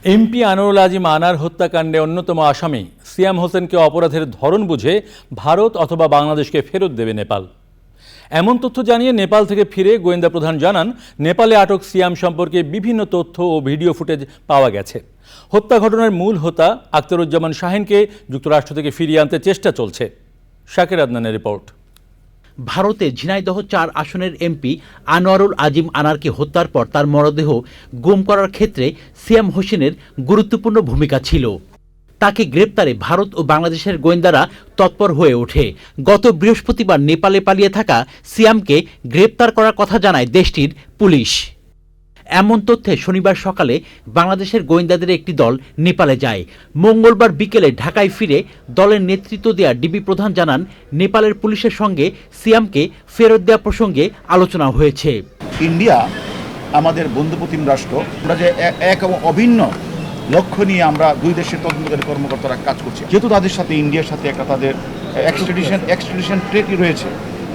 MP Anwarul Azim আনার হত্যাকাণ্ডে অন্যতম আসামি সিয়াম হোসেনকে অপরাধের ধরন বুঝে ভারত অথবা বাংলাদেশকে ফেরত দেবে নেপাল। এমন তথ্য জানিয়ে নেপাল থেকে ফিরে গোয়েন্দা প্রধান জানান, নেপালে আটক সিয়াম সম্পর্কে বিভিন্ন তথ্য ও ভিডিও ফুটেজ পাওয়া গেছে। হত্যা ঘটনার মূল হোতা আখতারুজ্জামান শাহিনকে যুক্তরাষ্ট্র থেকে ফিরিয়ে আনতে চেষ্টা চলছে। শাকির আদনানের রিপোর্ট। ভারতে ঝিনাইদহ ৪ আসনের এমপি আনোয়ারুল আজিম আনারকে হত্যার পর তার মরদেহ গুম করার ক্ষেত্রে সিয়াম হোসেনের গুরুত্বপূর্ণ ভূমিকা ছিল। তাকে গ্রেপ্তারে ভারত ও বাংলাদেশের গোয়েন্দারা তৎপর হয়ে ওঠে। গত বৃহস্পতিবার নেপালে পালিয়ে থাকা সিয়ামকে গ্রেপ্তার করার কথা জানায় দেশটির পুলিশ। এমন তথ্যে শনিবার সকালে বাংলাদেশের গোয়েন্দাদের একটি দল নেপালে যায়। মঙ্গলবার বিকেলে ঢাকায় ফিরে দলের নেতৃত্ব দেয়া ডিবি প্রধান জানান, নেপালের পুলিশের সঙ্গে সিয়ামকে ফেরত দেওয়া প্রসঙ্গে আলোচনা হয়েছে। ইন্ডিয়া আমাদের বন্ধুপ্রতিম রাষ্ট্র, আমরা যে এক এবং অভিন্ন লক্ষ্য নিয়ে আমরা দুই দেশের তদন্তকারী কর্মকর্তারা কাজ করছি। যেহেতু তাদের সাথে ইন্ডিয়ার সাথে একটা তাদের এক্সট্রাডিশন ট্রিটি রয়েছে,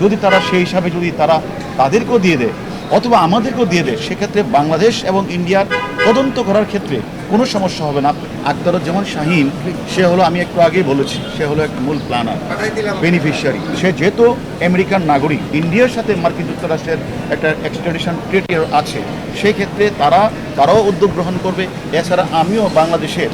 যদি তারা সেই হিসাবে যদি তারা তাদেরকেও দিয়ে দেয় অথবা আমাদেরকেও দিয়ে দেয়, সেক্ষেত্রে বাংলাদেশ এবং ইন্ডিয়ার তদন্ত করার ক্ষেত্রে কোনো সমস্যা হবে না। আখতারুজ্জামান শাহিন, সে হলো, আমি একটু আগেই বলেছি, সে হলো একটা মূল প্ল্যানার, বেনিফিশিয়ারি। সে যেহেতু আমেরিকান নাগরিক, ইন্ডিয়ার সাথে মার্কিন যুক্তরাষ্ট্রের একটা এক্সট্রাডিশন ট্রিটি আছে, সেই ক্ষেত্রে তারাও উদ্যোগ গ্রহণ করবে। এছাড়া আমিও বাংলাদেশের,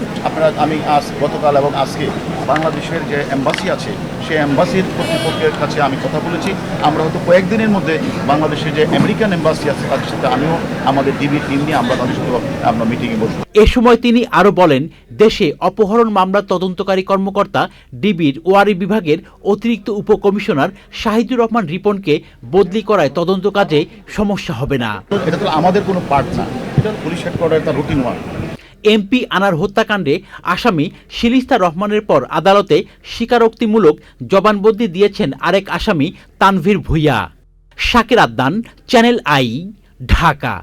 আমি গতকাল এবং আজকে বাংলাদেশের যে এম্বাসি আছে, সেই এম্বাসির কর্তৃপক্ষের কাছে আমি কথা বলেছি। আমরা হয়তো কয়েকদিনের মধ্যে বাংলাদেশের যে আমেরিকান এম্বাসি আছে তাদের সাথে আমিও আমাদের ডিবি টিম নিয়ে আমরা তাদের সাথে আমরা মিটিংয়ে বসবো। এ সময় তিনি আরো বলেন, দেশে অপহরণ মামলার তদন্তকারী কর্মকর্তা ডিবির ওয়ারি বিভাগের অতিরিক্ত উপকমিশনার শাহিদুর রহমান রিপনকে বদলি করায় তদন্ত কাজে সমস্যা হবে না। এটা তো আমাদের কোনো পার্ট না, এটা পুলিশ হেডকোয়ার্টার, একটা রুটিন ওয়ার্ক। এমপি আনার হত্যাকাণ্ডে আসামি শিলিস্তা রহমানের পর আদালতে স্বীকারোক্তিমূলক জবানবন্দি দিয়েছেন আরেক আসামি তানভীর ভূঁইয়া। Shakir Adnan, channel I, Dhaka.